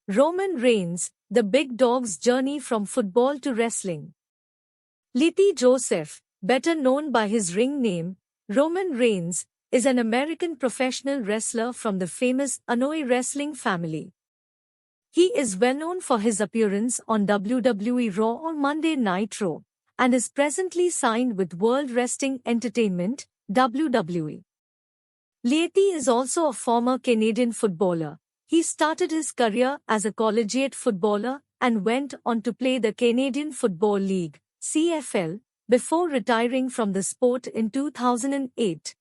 Roman Reigns, the big dog's journey from football to wrestling. Letty Joseph, better known by his ring name, Roman Reigns, is an American professional wrestler from the famous Anoa'i wrestling family. He is well known for his appearance on WWE Raw or Monday Night Raw, and is presently signed with World Wrestling Entertainment, WWE. Letty is also a former Canadian footballer. He started his career as a collegiate footballer and went on to play the Canadian Football League, CFL, before retiring from the sport in 2008.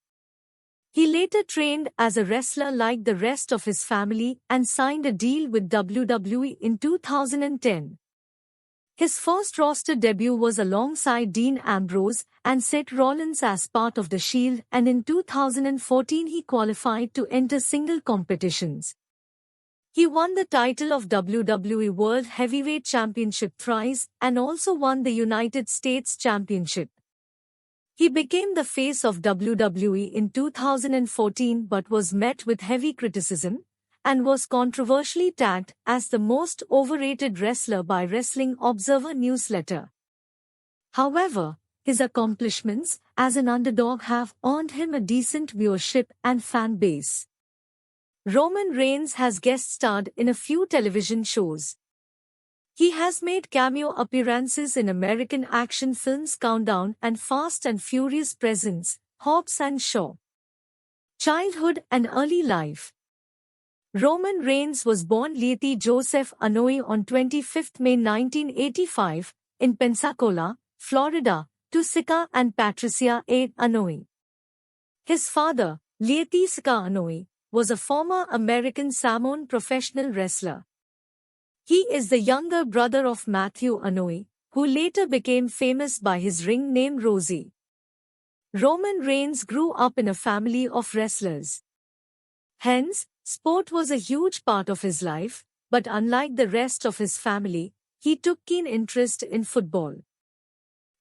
He later trained as a wrestler like the rest of his family and signed a deal with WWE in 2010. His first roster debut was alongside Dean Ambrose and Seth Rollins as part of The Shield, and in 2014 he qualified to enter single competitions. He won the title of WWE World Heavyweight Championship thrice and also won the United States Championship. He became the face of WWE in 2014 but was met with heavy criticism and was controversially tagged as the most overrated wrestler by Wrestling Observer newsletter. However, his accomplishments as an underdog have earned him a decent viewership and fan base. Roman Reigns has guest-starred in a few television shows. He has made cameo appearances in American action films Countdown and Fast and Furious Presents, Hobbs and Shaw. Childhood and early life. Roman Reigns was born Letty Joseph Anoa'i on 25 May 1985, in Pensacola, Florida, to Sika and Patricia A. Anoa'i. His father, Letty Sika Anoa'i, was a former American Samoan professional wrestler. He is the younger brother of Matthew Anoa'i, who later became famous by his ring name Rosie. Roman Reigns grew up in a family of wrestlers. Hence, sport was a huge part of his life, but unlike the rest of his family, he took keen interest in football.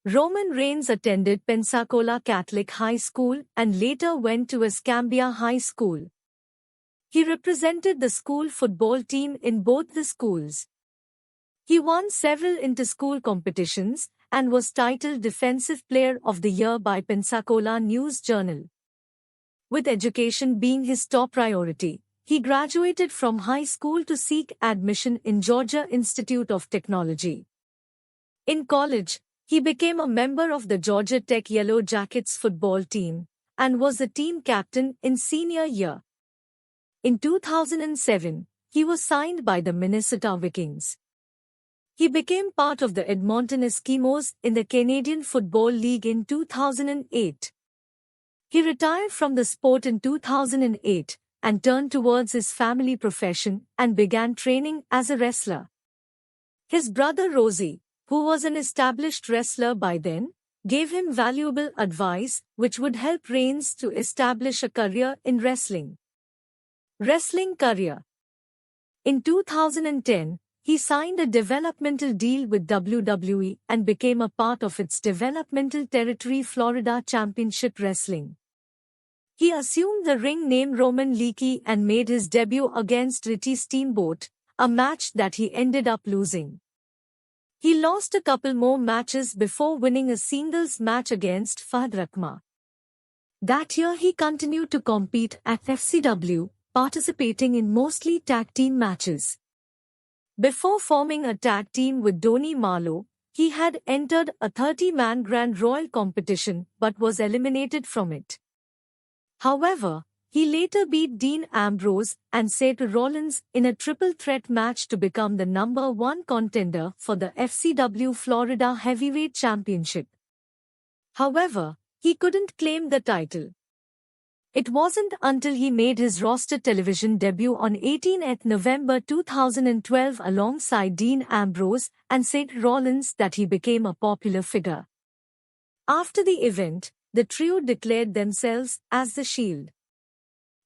Roman Reigns attended Pensacola Catholic High School and later went to Escambia High School. He represented the school football team in both the schools. He won several inter-school competitions and was titled Defensive Player of the Year by Pensacola News-Journal. With education being his top priority, he graduated from high school to seek admission in Georgia Institute of Technology. In college, he became a member of the Georgia Tech Yellow Jackets football team and was the team captain in senior year. In 2007, he was signed by the Minnesota Vikings. He became part of the Edmonton Eskimos in the Canadian Football League in 2008. He retired from the sport in 2008 and turned towards his family profession and began training as a wrestler. His brother Rosie, who was an established wrestler by then, gave him valuable advice which would help Reigns to establish a career in wrestling. Wrestling career. In 2010, he signed a developmental deal with WWE and became a part of its developmental territory Florida Championship Wrestling. He assumed the ring name Roman Leakey and made his debut against Ricky Steamboat, a match that he ended up losing. He lost a couple more matches before winning a singles match against Fahad Rakhma. That year he continued to compete at FCW, participating in mostly tag team matches. Before forming a tag team with Donnie Marlowe, he had entered a 30-man Grand Royal competition but was eliminated from it. However, he later beat Dean Ambrose and Seth Rollins in a triple threat match to become the number 1 contender for the FCW Florida Heavyweight Championship. However, he couldn't claim the title. It wasn't until he made his roster television debut on 18th November 2012 alongside Dean Ambrose and Seth Rollins that he became a popular figure. After the event, the trio declared themselves as The Shield.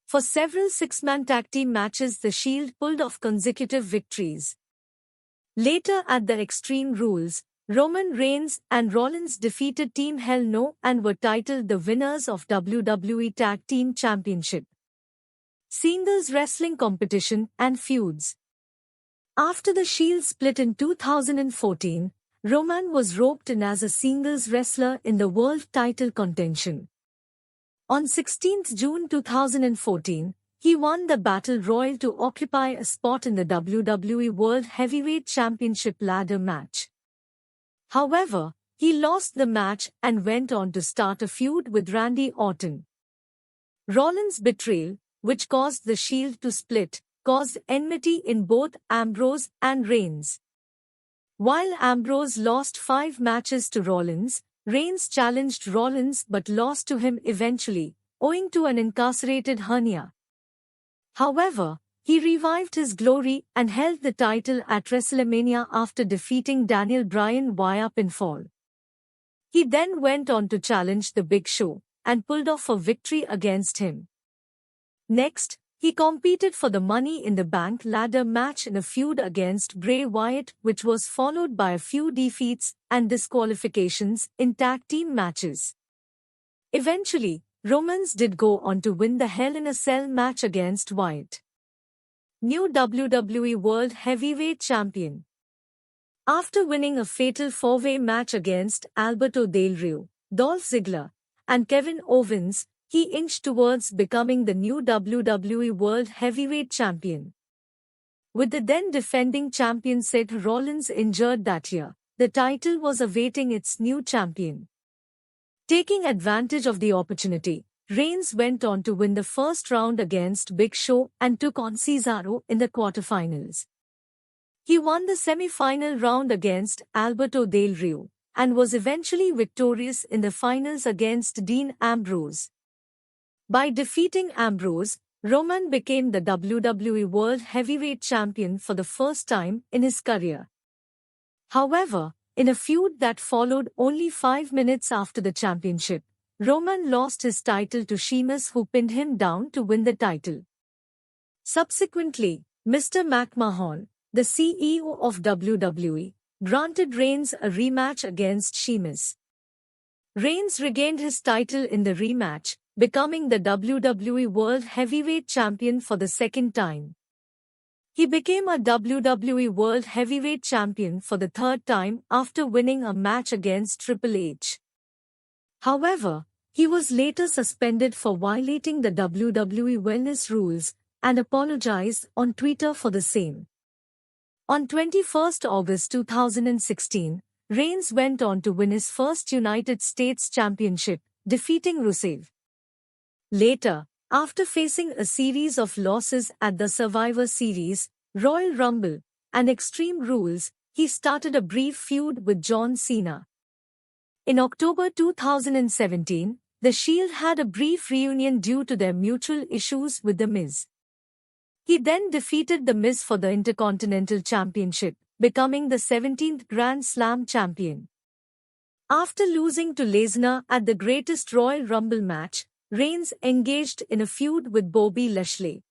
For several six-man tag team matches, The Shield pulled off consecutive victories. Later at the Extreme Rules, Roman Reigns and Rollins defeated Team Hell No and were titled the winners of WWE Tag Team Championship, singles wrestling competition and feuds. After the Shield split in 2014, Roman was roped in as a singles wrestler in the world title contention. On 16 June 2014, he won the Battle Royal to occupy a spot in the WWE World Heavyweight Championship ladder match. However, he lost the match and went on to start a feud with Randy Orton. Rollins' betrayal, which caused the Shield to split, caused enmity in both Ambrose and Reigns. While Ambrose lost 5 matches to Rollins, Reigns challenged Rollins but lost to him eventually, owing to an incarcerated hernia. However, he revived his glory and held the title at WrestleMania after defeating Daniel Bryan via pinfall. He then went on to challenge The Big Show and pulled off a victory against him. Next, he competed for the Money in the Bank ladder match in a feud against Bray Wyatt, which was followed by a few defeats and disqualifications in tag team matches. Eventually, Roman did go on to win the Hell in a Cell match against Wyatt. New WWE World Heavyweight Champion. After winning a fatal 4-way match against Alberto Del Rio, Dolph Ziggler, and Kevin Owens, he inched towards becoming the new WWE World Heavyweight Champion. With the then defending champion Seth Rollins injured that year, the title was awaiting its new champion. Taking advantage of the opportunity, Reigns went on to win the first round against Big Show and took on Cesaro in the quarterfinals. He won the semi-final round against Alberto Del Rio and was eventually victorious in the finals against Dean Ambrose. By defeating Ambrose, Roman became the WWE World Heavyweight Champion for the first time in his career. However, in a feud that followed only 5 minutes after the championship, Roman lost his title to Sheamus, who pinned him down to win the title. Subsequently, Mr. McMahon, the CEO of WWE, granted Reigns a rematch against Sheamus. Reigns regained his title in the rematch, becoming the WWE World Heavyweight Champion for the second time. He became a WWE World Heavyweight Champion for the third time after winning a match against Triple H. However, he was later suspended for violating the WWE wellness rules and apologized on Twitter for the same. On 21 August 2016, Reigns went on to win his first United States Championship, defeating Rusev. Later, after facing a series of losses at the Survivor Series, Royal Rumble, and Extreme Rules, he started a brief feud with John Cena. In October 2017, The Shield had a brief reunion due to their mutual issues with The Miz. He then defeated The Miz for the Intercontinental Championship, becoming the 17th Grand Slam champion. After losing to Lesnar at the Greatest Royal Rumble match, Reigns engaged in a feud with Bobby Lashley.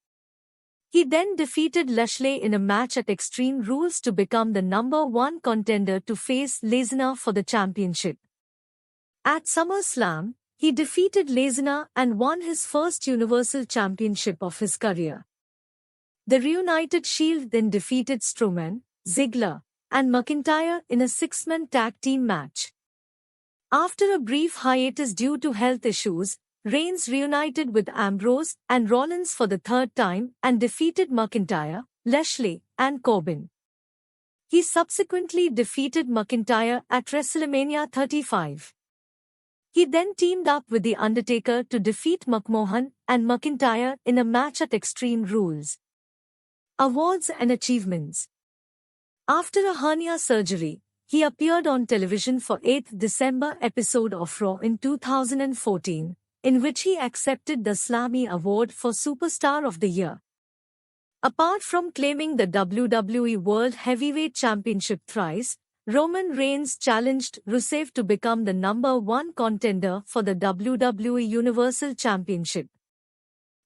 He then defeated Lashley in a match at Extreme Rules to become the #1 contender to face Lesnar for the championship. At SummerSlam, he defeated Lesnar and won his first Universal Championship of his career. The reunited Shield then defeated Strowman, Ziggler, and McIntyre in a 6-man tag team match. After a brief hiatus due to health issues, Reigns reunited with Ambrose and Rollins for the third time and defeated McIntyre, Lashley, and Corbin. He subsequently defeated McIntyre at WrestleMania 35. He then teamed up with The Undertaker to defeat McMahon and McIntyre in a match at Extreme Rules. Awards and achievements. After a hernia surgery, he appeared on television for 8th December episode of Raw in 2014. In which he accepted the Slammy Award for Superstar of the Year. Apart from claiming the WWE World Heavyweight Championship thrice, Roman Reigns challenged Rusev to become the #1 contender for the WWE Universal Championship.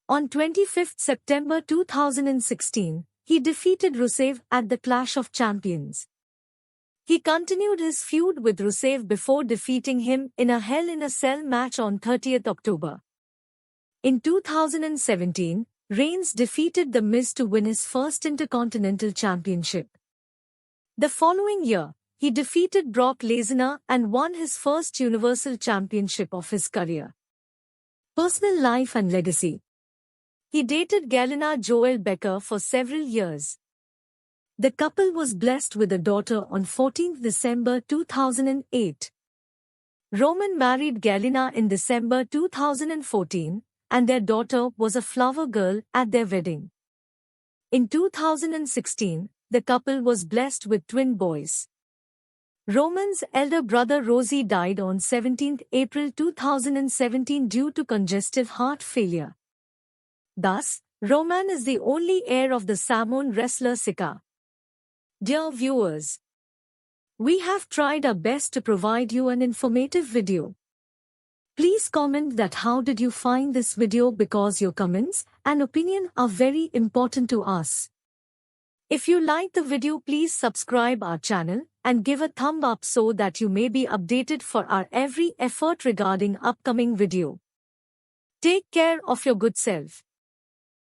On 25 September 2016, he defeated Rusev at the Clash of Champions. He continued his feud with Rusev before defeating him in a Hell in a Cell match on 30 October. In 2017, Reigns defeated The Miz to win his first Intercontinental Championship. The following year, he defeated Brock Lesnar and won his first Universal Championship of his career. Personal life and legacy. He dated Galina Joelle Becker for several years. The couple was blessed with a daughter on 14 December 2008. Roman married Galina in December 2014, and their daughter was a flower girl at their wedding. In 2016, the couple was blessed with twin boys. Roman's elder brother Rosie died on 17 April 2017 due to congestive heart failure. Thus, Roman is the only heir of the Samoan wrestler Sika. Dear viewers, we have tried our best to provide you an informative video. Please comment that how did you find this video, because your comments and opinion are very important to us. If you like the video, please subscribe our channel and give a thumb up so that you may be updated for our every effort regarding upcoming video. Take care of your good self.